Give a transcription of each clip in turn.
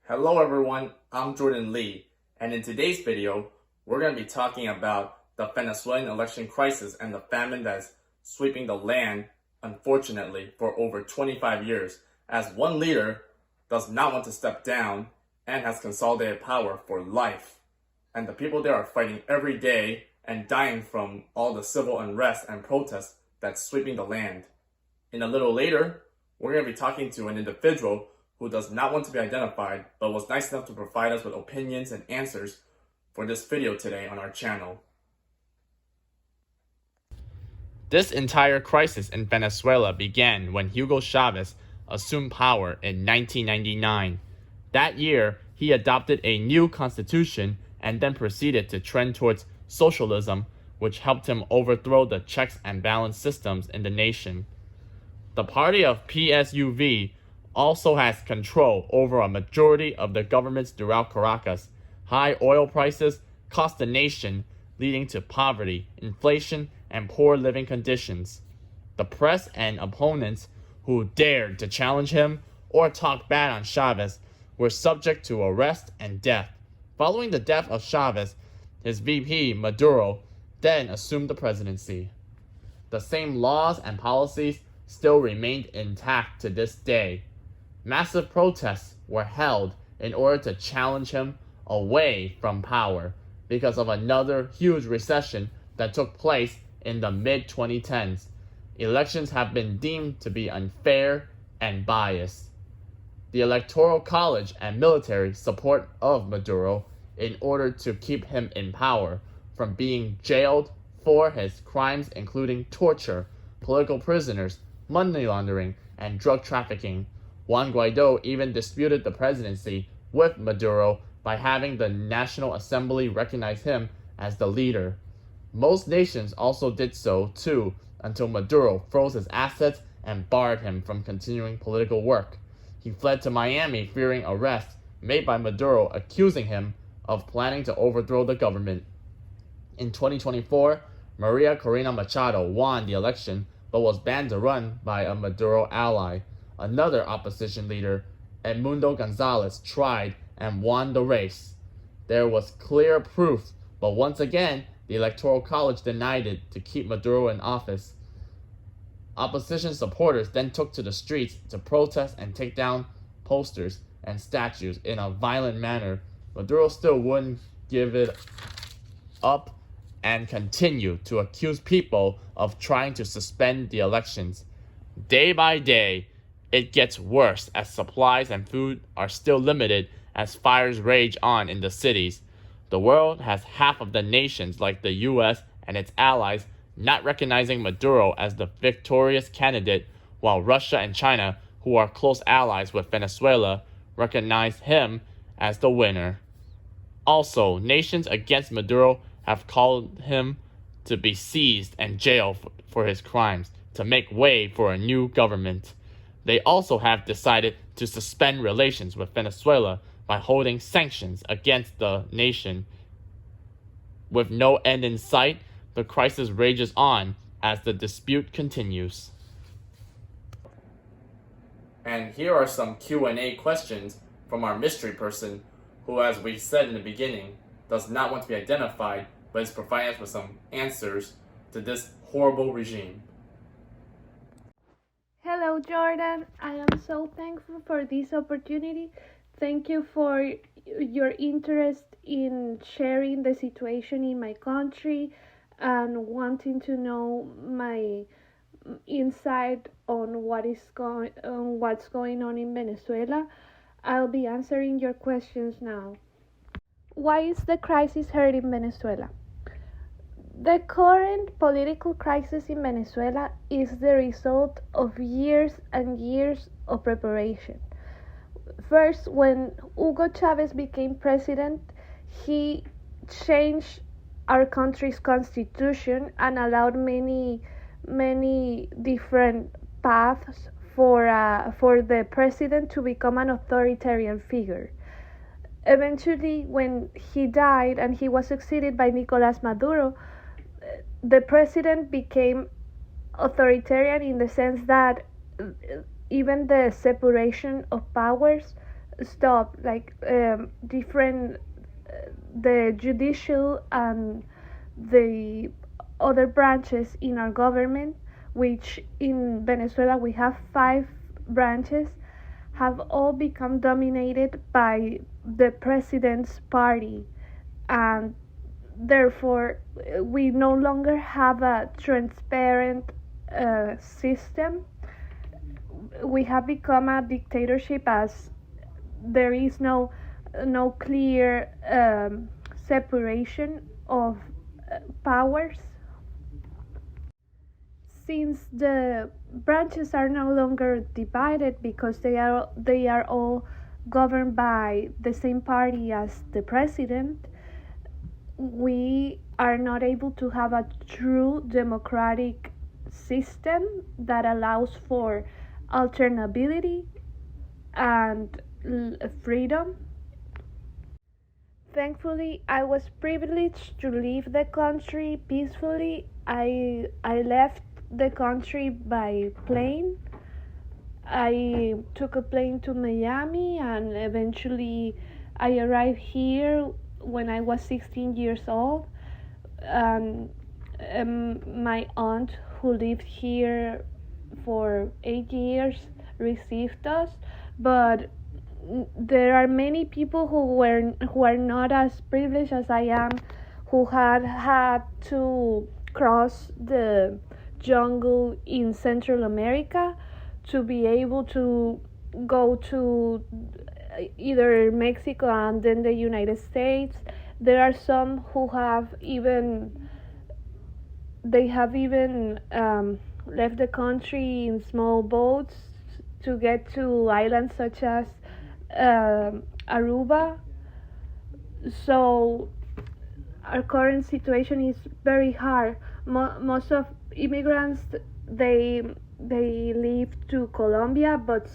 Hello everyone, I'm Jordan Lee, and in today's video, we're going to be talking about the Venezuelan election crisis and the famine that's sweeping the land, unfortunately, for over 25 years, as one leader does not want to step down and has consolidated power for life. And the people there are fighting every day and dying from all the civil unrest and protests that's sweeping the land. And a little later, we're going to be talking to an individual who does not want to be identified, but was nice enough to provide us with opinions and answers for this video today on our channel. This entire crisis in Venezuela began when Hugo Chavez assumed power in 1999. That year, he adopted a new constitution and then proceeded to trend towards socialism, which helped him overthrow the checks and balance systems in the nation. The party of PSUV also has control over a majority of the governments throughout Caracas. High oil prices cost the nation, leading to poverty, inflation, and poor living conditions. The press and opponents who dared to challenge him or talk bad on Chavez were subject to arrest and death. Following the death of Chavez, his VP, Maduro, then assumed the presidency. The same laws and policies still remained intact to this day. Massive protests were held in order to challenge him away from power because of another huge recession that took place in the mid-2010s. Elections have been deemed to be unfair and biased. The Electoral College and military support of Maduro in order to keep him in power from being jailed for his crimes including torture, political prisoners, money laundering, and drug trafficking. Juan Guaido even disputed the presidency with Maduro by having the National Assembly recognize him as the leader. Most nations also did so too until Maduro froze his assets and barred him from continuing political work. He fled to Miami fearing arrest made by Maduro accusing him of planning to overthrow the government. In 2024, Maria Corina Machado won the election but was banned to run by a Maduro ally. Another opposition leader, Edmundo Gonzalez, tried and won the race. There was clear proof, but once again, the Electoral College denied it to keep Maduro in office. Opposition supporters then took to the streets to protest and take down posters and statues in a violent manner. Maduro still wouldn't give it up and continued to accuse people of trying to suspend the elections. Day by day, it gets worse as supplies and food are still limited as fires rage on in the cities. The world has half of the nations like the US and its allies not recognizing Maduro as the victorious candidate, while Russia and China, who are close allies with Venezuela, recognize him as the winner. Also, nations against Maduro have called him to be seized and jailed for his crimes to make way for a new government. They also have decided to suspend relations with Venezuela by holding sanctions against the nation. With no end in sight, the crisis rages on as the dispute continues. And here are some Q&A questions from our mystery person who, as we said in the beginning, does not want to be identified but is providing us with some answers to this horrible regime. Hello, Jordan. I am so thankful for this opportunity. Thank you for your interest in sharing the situation in my country and wanting to know my insight on what's going on in Venezuela. I'll be answering your questions now. Why is the crisis hurting Venezuela? The current political crisis in Venezuela is the result of years and years of preparation. First, when Hugo Chavez became president, he changed our country's constitution and allowed many different paths for the president to become an authoritarian figure. Eventually, when he died and he was succeeded by Nicolas Maduro, the president became authoritarian in the sense that even the separation of powers stop, like different, the judicial and the other branches in our government, which in Venezuela we have 5 branches, have all become dominated by the president's party, and therefore we no longer have a transparent system. We have become a dictatorship, as there is no clear separation of powers. Since the branches are no longer divided because they are all governed by the same party as the president, we are not able to have a true democratic system that allows for alternability and freedom. Thankfully, I was privileged to leave the country peacefully. I left the country by plane. I took a plane to Miami, and eventually I arrived here when I was 16 years old. And my aunt, who lived here for 8 years, received us, but there are many people who are not as privileged as I am, who had to cross the jungle in Central America to be able to go to either Mexico and then the United States. There are some who have even left the country in small boats to get to islands such as Aruba. So our current situation is very hard. Most of immigrants, they leave to Colombia, but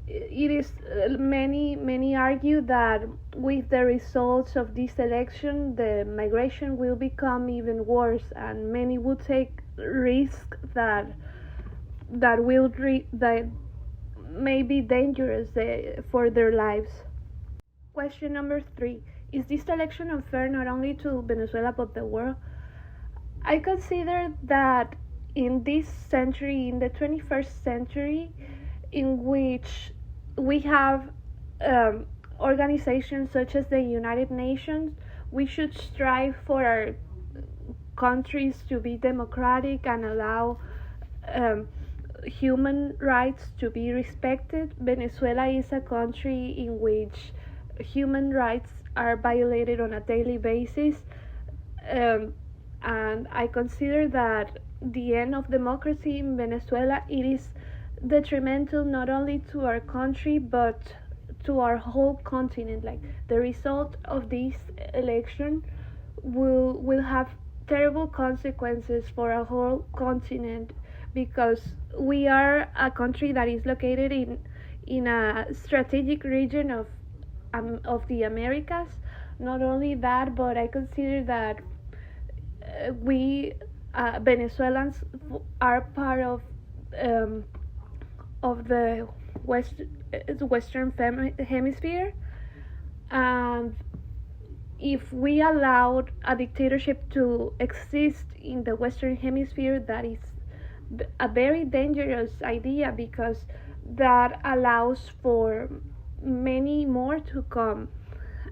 it is many argue that with the results of this election, the migration will become even worse, and many will take risks that may be dangerous for their lives. Question number 3: is this election unfair not only to Venezuela but the world? I consider that in this century, in the 21st century, in which we have organizations such as the United Nations, we should strive for our countries to be democratic and allow human rights to be respected. Venezuela is a country in which human rights are violated on a daily basis, and I consider that the end of democracy in Venezuela, it is detrimental not only to our country but to our whole continent. Like, the result of this election will have terrible consequences for our whole continent, because we are a country that is located in a strategic region of the Americas. Not only that, but I consider that we Venezuelans are part of the Western Hemisphere, and if we allowed a dictatorship to exist in the Western Hemisphere, that is a very dangerous idea, because that allows for many more to come.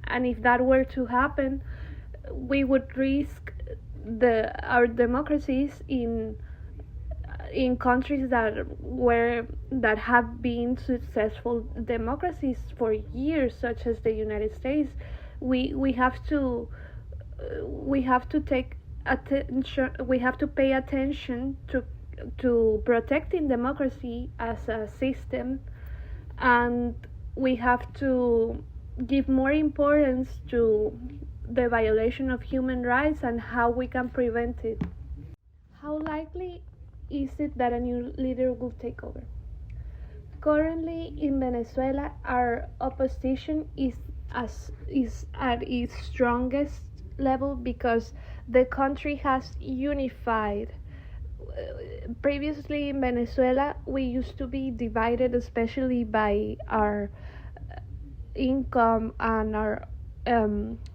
And if that were to happen, we would risk our democracies in countries that have been successful democracies for years, such as the United States. We have to take attention. We have to pay attention to protecting democracy as a system, and we have to give more importance to the violation of human rights and how we can prevent it. How likely is it that a new leader will take over? Currently in Venezuela, our opposition is at its strongest level because the country has unified. Previously in Venezuela, we used to be divided, especially by our income and our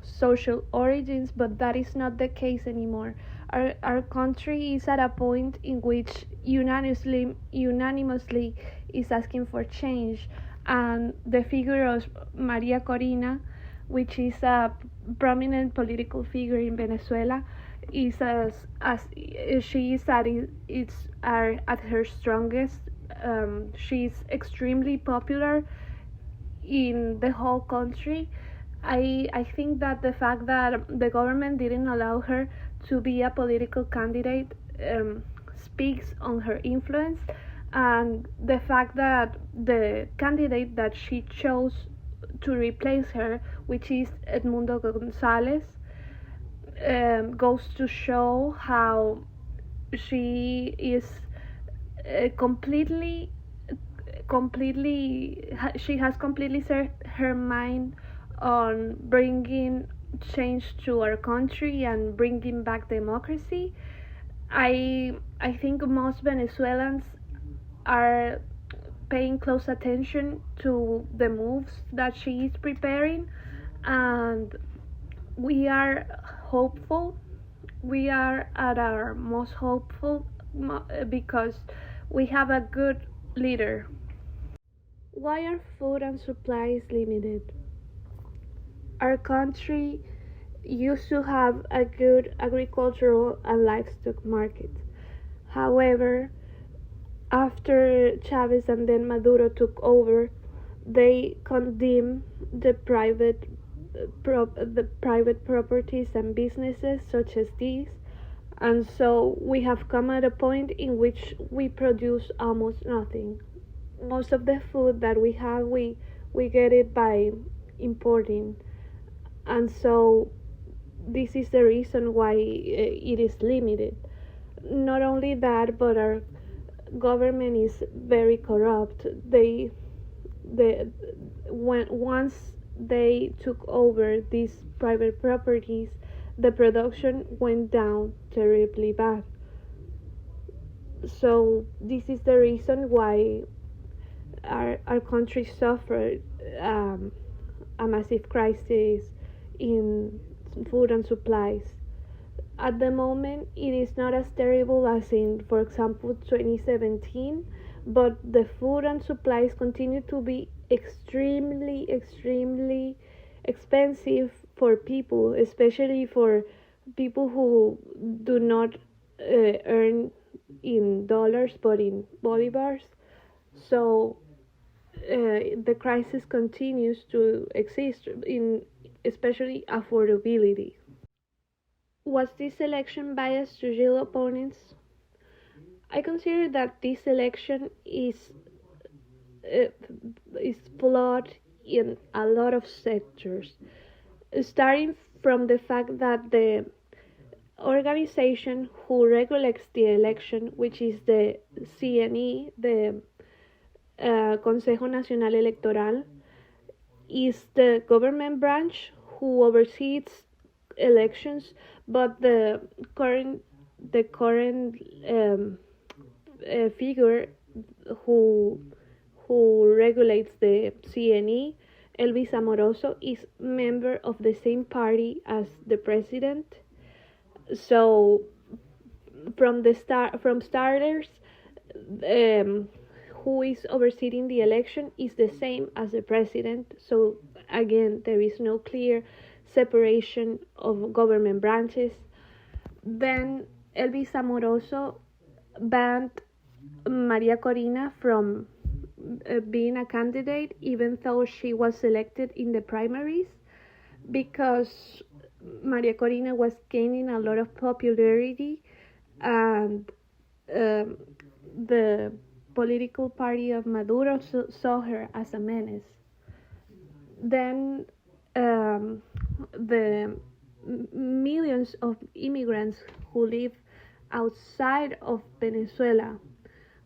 social origins, but that is not the case anymore. Our country is at a point in which unanimously is asking for change, and the figure of Maria Corina, which is a prominent political figure in Venezuela, is as she is at her strongest. She's extremely popular in the whole country. I think that the fact that the government didn't allow her to be a political candidate speaks on her influence, and the fact that the candidate that she chose to replace her, which is Edmundo Gonzalez, goes to show how she is she has completely set her mind on bringing change to our country and bringing back democracy. I think most Venezuelans are paying close attention to the moves that she is preparing, and we are hopeful. We are at our most hopeful because we have a good leader. Why are food and supplies limited? Our country used to have a good agricultural and livestock market. However, after Chavez and then Maduro took over, they condemned the private properties and businesses such as these, and so we have come at a point in which we produce almost nothing. Most of the food that we have, we get it by importing, and so this is the reason why it is limited. Not only that, but our government is very corrupt. Once they took over these private properties, the production went down terribly bad. So this is the reason why our country suffered a massive crisis in food and supplies. At the moment, it is not as terrible as in, for example, 2017, but the food and supplies continue to be extremely expensive for people, especially for people who do not earn in dollars but in bolivars. So the crisis continues to exist in especially affordability. Was this election biased to real opponents? I consider that this election uh, is flawed in a lot of sectors, starting from the fact that the organization who regulates the election, which is the CNE, the Consejo Nacional Electoral, is the government branch who oversees elections, but the current figure who regulates the CNE, Elvis Amoroso, is member of the same party as the president. So from starters, um, who is overseeing the election is the same as the president. So again, there is no clear separation of government branches. Then Elvis Amoroso banned Maria Corina from being a candidate, even though she was selected in the primaries, because Maria Corina was gaining a lot of popularity, and the political party of Maduro saw her as a menace. Then the millions of immigrants who live outside of Venezuela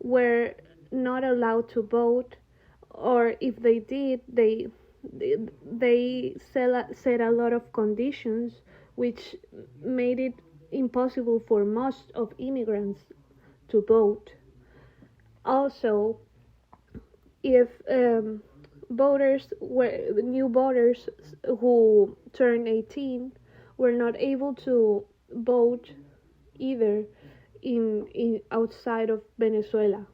were not allowed to vote, or if they did, they set a lot of conditions which made it impossible for most of immigrants to vote. Also, if new voters who turned 18 were not able to vote either in outside of Venezuela.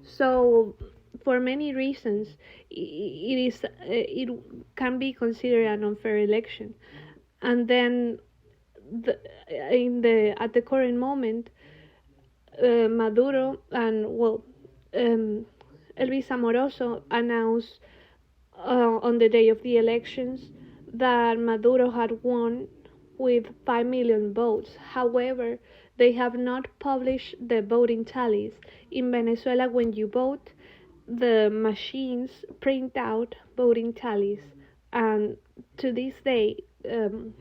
So for many reasons it can be considered an unfair election. And then at the current moment, Maduro and Elvis Amoroso announced on the day of the elections that Maduro had won with 5 million votes. However, they have not published the voting tallies. In Venezuela, when you vote, the machines print out voting tallies, and to this day, 2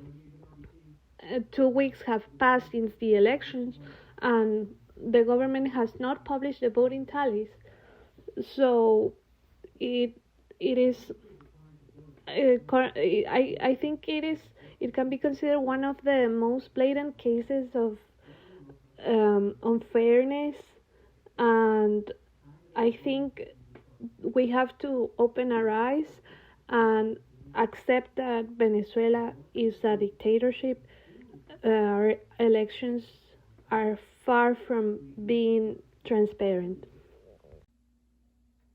weeks have passed since the elections, and the government has not published the voting tallies. So it is I think it can be considered one of the most blatant cases of unfairness, and I think we have to open our eyes and accept that Venezuela is a dictatorship. Our elections are far from being transparent.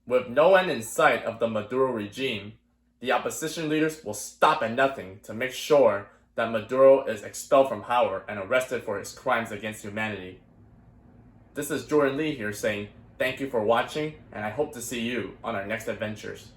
With no end in sight of the Maduro regime, the opposition leaders will stop at nothing to make sure that Maduro is expelled from power and arrested for his crimes against humanity. This is Jordan Lee here saying thank you for watching, and I hope to see you on our next adventures.